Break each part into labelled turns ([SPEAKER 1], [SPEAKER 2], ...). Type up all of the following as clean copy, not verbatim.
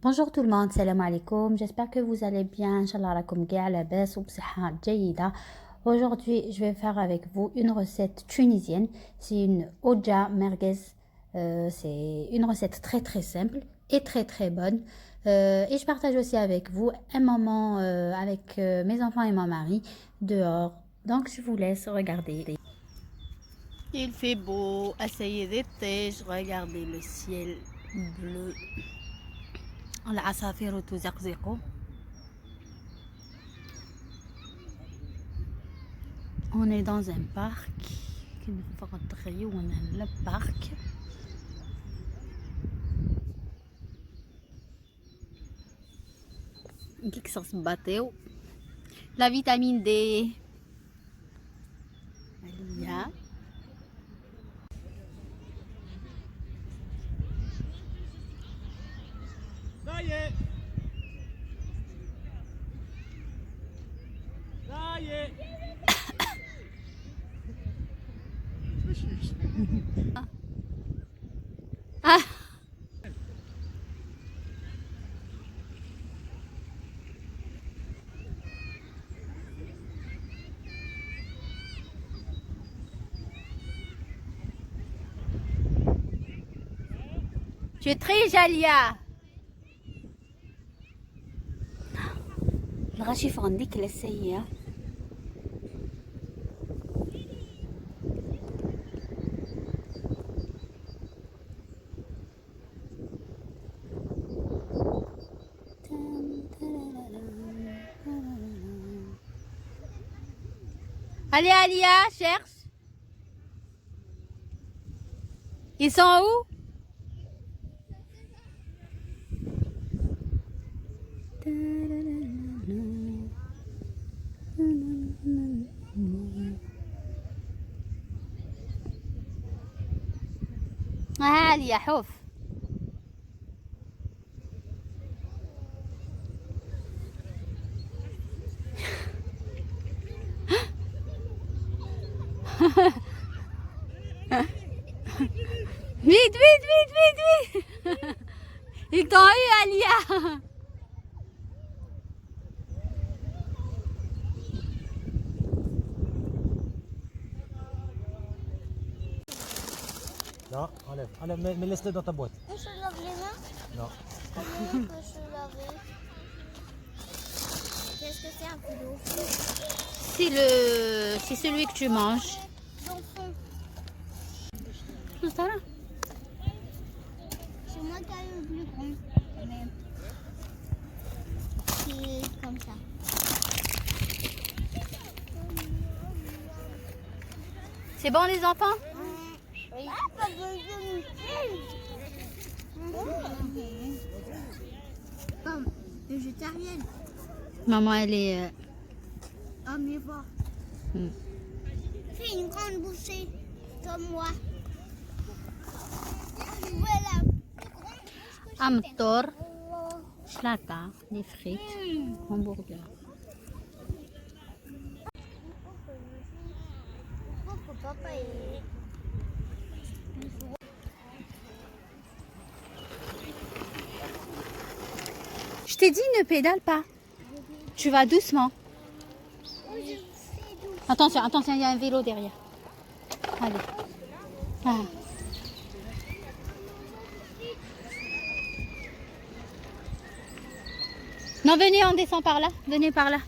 [SPEAKER 1] Bonjour tout le monde, salam alaikum. J'espère que vous allez bien. Inch'Allah rakoum kay labas ou bsiha jayida. Aujourd'hui, je vais faire avec vous une recette tunisienne. C'est une oja merguez. C'est une recette très très simple et très très bonne. Et je partage aussi avec vous un moment avec mes enfants et mon mari dehors. Donc je vous laisse regarder. Il fait beau, asseyez d'été, regardez le ciel bleu. العصافير تزقزق. On est dans un parc. Le parc. La vitamine D. Alia.
[SPEAKER 2] Ça y est. Ça y est.
[SPEAKER 1] Ah, tu es très Jalia. الغاشي عندك للسيئة. Allez Alia, cherche. Ils sont où? Alia, حوف. Vite, vite, vite, vite, vite. Ils t'ont eu, Alia.
[SPEAKER 2] Non, enlève, mais laisse-le dans ta boîte.
[SPEAKER 3] On se lave les mains?
[SPEAKER 2] Non.
[SPEAKER 3] Comment on peut se laver? Qu'est-ce que c'est un pédo?
[SPEAKER 1] C'est celui que tu manges.
[SPEAKER 3] D'enfant.
[SPEAKER 1] Ça va?
[SPEAKER 3] C'est moi qui ai le plus grand. Mais c'est comme ça.
[SPEAKER 1] C'est bon les enfants?
[SPEAKER 3] Oui. Ah, pas besoin Comme végétarienne.
[SPEAKER 1] Maman, elle est...
[SPEAKER 3] Omnivore.
[SPEAKER 1] Hmm.
[SPEAKER 3] Fais une grande bouchée comme moi. Voilà.
[SPEAKER 1] Amtor, chlata, des frites, hamburger.
[SPEAKER 3] Papa est...
[SPEAKER 1] Je t'ai dit ne pédale pas. Tu vas doucement. Attention, attention, il y a un vélo derrière. Allez. Ah. Non, venez, on descend par là. Venez par là.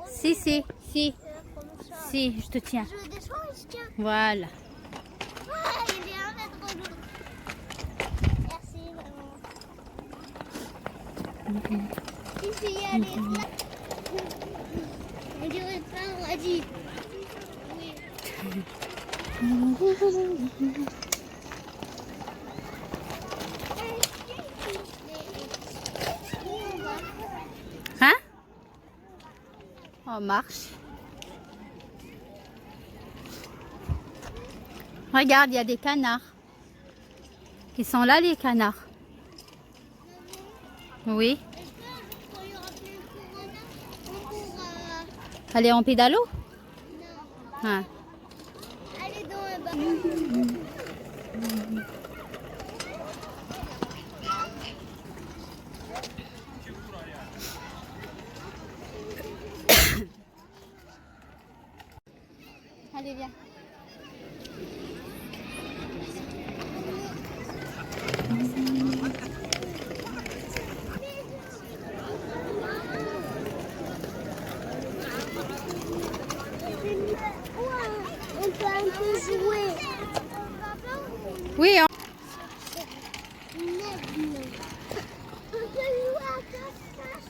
[SPEAKER 1] Si, si, si. Si, je te tiens.
[SPEAKER 3] Je descends et je tiens.
[SPEAKER 1] Voilà.
[SPEAKER 3] Ah, il est un mètre de l'eau. Merci, maman. Il faut y aller là. On dirait plein, on a dit. Oui.
[SPEAKER 1] Hein? On marche. Regarde, il y a des canards. Ils sont là, les canards. Oui.
[SPEAKER 3] Est-ce que quand il y aura plus de corona, on pourra...
[SPEAKER 1] Allez, en pédalo?
[SPEAKER 3] Non.
[SPEAKER 1] Ah.
[SPEAKER 3] Aller dans un bar. Ok, viens. On peut un peu jouer.
[SPEAKER 1] Oui, hein.
[SPEAKER 3] On peut jouer à cache-cache.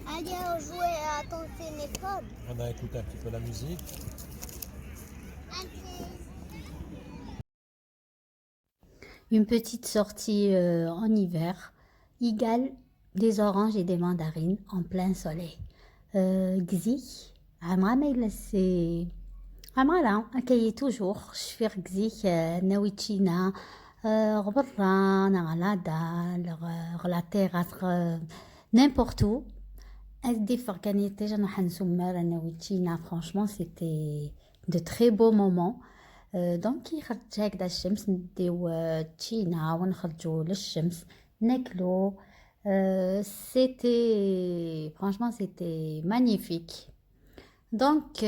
[SPEAKER 3] Allez, on joue à ton téléphone.
[SPEAKER 2] On va écouter un petit peu la musique.
[SPEAKER 1] Une petite sortie en hiver égale des oranges et des mandarines en plein soleil. Gzi, عمرها سي عمرها أكاي توجور شفير gzi ناويتشينا غبران غلادا غلا تيغاس n'importe où. Des fois كانت déjà نحنسمر ناويتشينا franchement c'était de très beaux moments. دونك كي خرجت هكذا الشمس نديو تشينا ونخرجوا للشمس ناكلو. C'était franchement c'était magnifique. Donc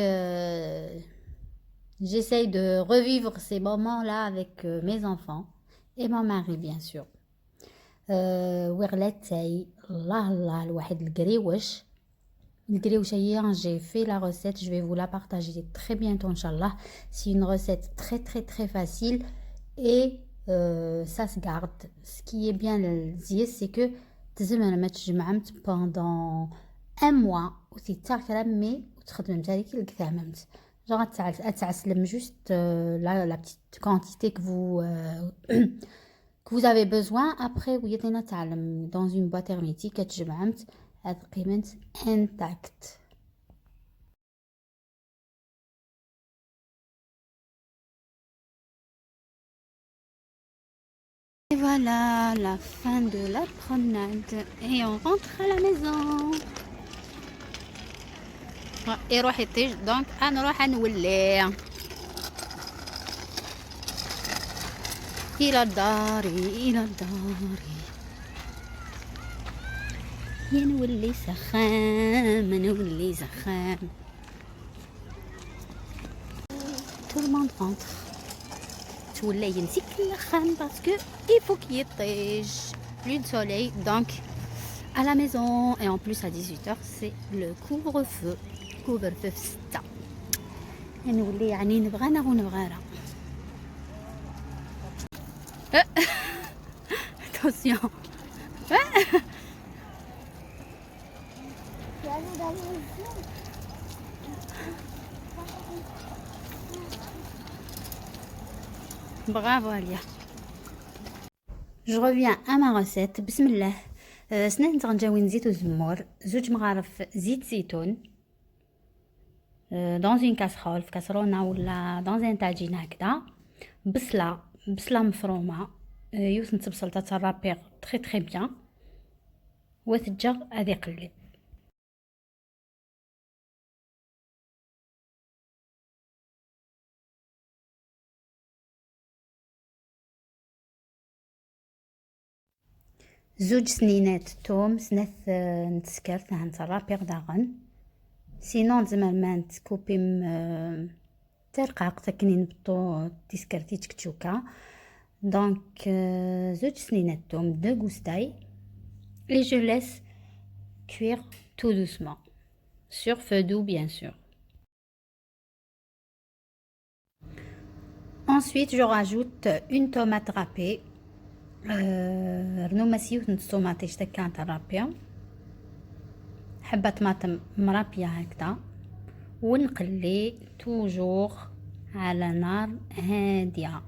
[SPEAKER 1] j'essaye de revivre ces moments-là avec mes enfants et mon mari bien sûr. وغلاتاي الله الواحد القريوش j'ai fait la recette, je vais vous la partager très bientôt, Inch'Allah. C'est une recette très très très facile et ça se garde. Ce qui est bien, c'est que pendant un mois mais genre juste la petite quantité que vous avez besoin. Après, oui, dans une boîte hermétique, intact. Et voilà la fin de la promenade et on rentre à la maison. يروح يطيج دونك نروح نولي إلى الدار إلى الدار يا نولي سخام نولي سخام. Tout le monde rentre. تولي ينسيك الخام parce que il faut qu'il y ait plus de soleil donc à la maison. Et en plus à 18h c'est le couvre-feu في 6 نولي يعني نبغانا ونبغانا. attention. Bravo Alia. Je reviens à ma recette. Bismillah. سنان تغنجاوين زيت وزمور 2 مغارف زيت زيتون dans une casserole في كاسرونه ولا dans un tagine هكذا. بصله مفرومه يوث نتبصل تترابيغ تري تري بيان وثجر هذه قلب. زوج سنينات توم سنث نتسكرت نترابيغ داغن سينون زعما ما نتكوبي ترقاق تكنين بطو تسكرتي تكتشوكا. دونك زوج سنينات توم دو غوستاي et je laisse cuire tout doucement sur feu doux bien sûr. Ensuite je rajoute une tomate râpée. رنو مسيوت نتوماطي شتكا ترابيه حبه طماطم مرابيه هكذا ونقلي توجور على نار هاديه.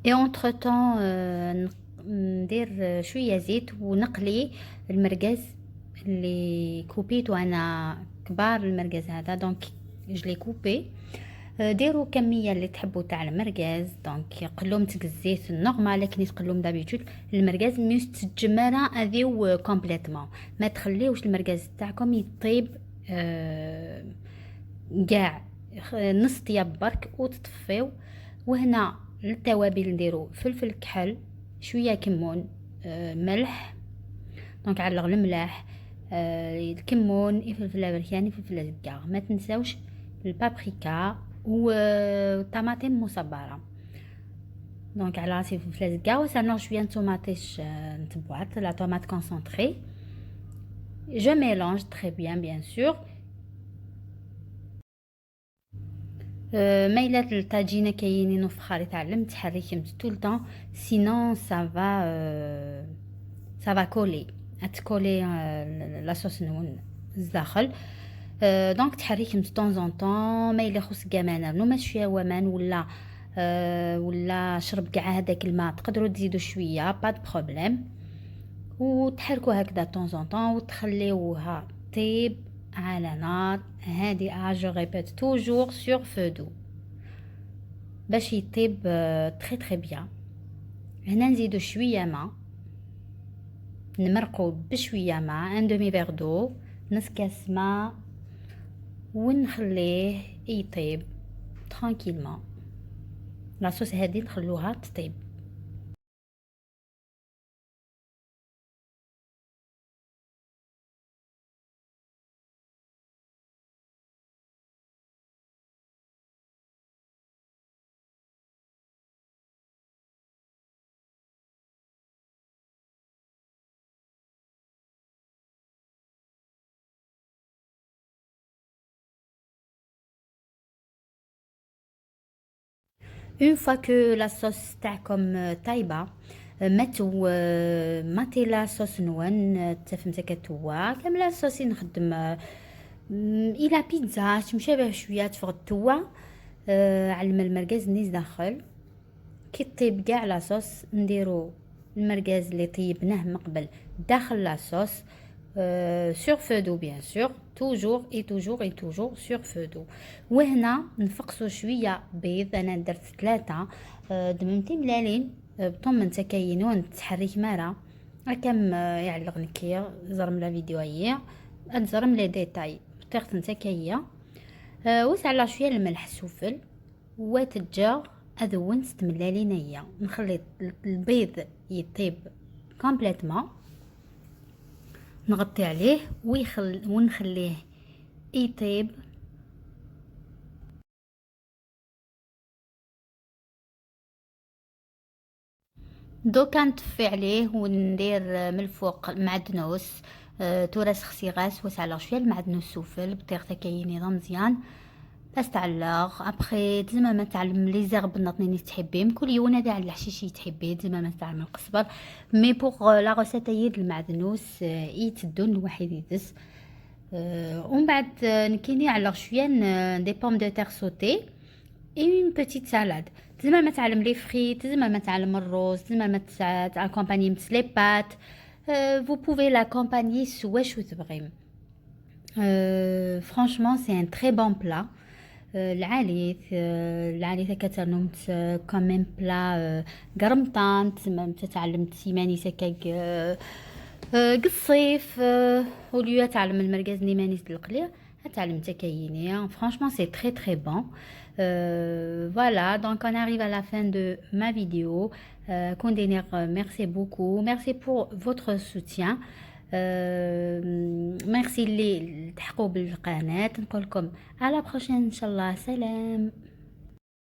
[SPEAKER 1] et entre temps ندير شويه زيت ونقلي المرقز اللي كوبيتو انا كبار المرقز هذا دونك جو لي كوبي ديروا كميه اللي تحبوا تاع المرقاز. دونك قلوم الزيت النورمال لكن يتقلوم دابيتود المرقاز مستجمره اذيو كومبليتمون، ما تخليوش المرقاز تاعكم يطيب كاع نص طياب برك وتطفيو. وهنا للتوابل نديرو فلفل كحل، شويه كمون، ملح. دونك علق الملاح، الكمون، الفلفل البركاني، الفلفل الزكار. ما تنساوش البابريكا والطماطم مصبره. دونك على راسي الفلفل الزكار وصرنا شويه طوماطيش نتبعات لا طوماط كونسونطري. جو ميلونج تري بيان سور. مايلات الطاجينه كاينين في الخريطه علم تحركهم طول طون سينون سافا كولي تكولي لا صوص نون الداخل. دونك تحركهم طون زون طون. ما الا خص كامانا نو شويه ومان ولا شرب كاع هذاك الماء تقدروا تزيدوا شويه با د بروبليم، وتحركوا هكذا طون زون طون وتخليوها طيب على نار هادئه. جو ريبيت توجور سور فو دو باش يطيب تري تري بيان. هنا نزيدو شويه ماء، نمرقو بشويه ماء ان دومي فيغ دو، نص كاس ماء، ونخليه يطيب ترانكيلمون. لاصوص هادي نخلوها تطيب. Une fois que la sauce تاعكم طايبه ماتو ماتي لا صوص نون تفهمتك توا كامله الصوص نخدم الى بيتزا مشابه شويه تفوق التوا على المرقاز نيز داخل. كي طيب كاع لا صوص نديرو المرقاز اللي طيبناه من قبل داخل لا صوص سور فو دو بيان سور توجور اي توجور اي توجور سور فو دو. وهنا نفقسو شويه بيض، انا درت 3 دممتي ملالين بطون تكاينون تحرك مارا هكام يعلق نكير زرم لا فيديو هي نزرم لي ديتاي بطريقه نتاكايه. وسع شويه الملح السفل وتجار اذون ستملالين هي نخلي البيض يطيب كومبليتمون، نغطي عليه ونخليه يطيب. دوكا نطفي عليه وندير من الفوق معدنوس توراس خسيغاس وسع شويه المعدنوس السفل بطريقه كاين نظام مزيان باش تعلق. ابخي زعما ما تعلم لي زرب نطني تحبيهم كل يوم هذا على الحشيش تحبيه زعما ما تعلم القصبر مي بوغ لا روسيت هي المعدنوس يتدون الواحد يدس. ومن بعد نكيني على شويه دي بوم دو تير سوتي اي اون بيتيت سالاد زعما ما تعلم لي فريت زعما ما تعلم الروز زعما ما تاكومباني مت لي بات vous pouvez l'accompagner واش تبغي. franchement c'est un très bon plat. العاليث كترنمت كوميم بلا قرمطان تما تعلمت سيماني سكاك قصيف وليو تعلم المرقاز نيمانيس بالقلير تعلم تكاينيه. franchement c'est très très bon. Voilà, donc on arrive à la fin de ma vidéo. Kondener, merci beaucoup, merci pour votre soutien. merci اللي تحقوا بالقناة. نقولكم على بروشين ان شاء الله. سلام.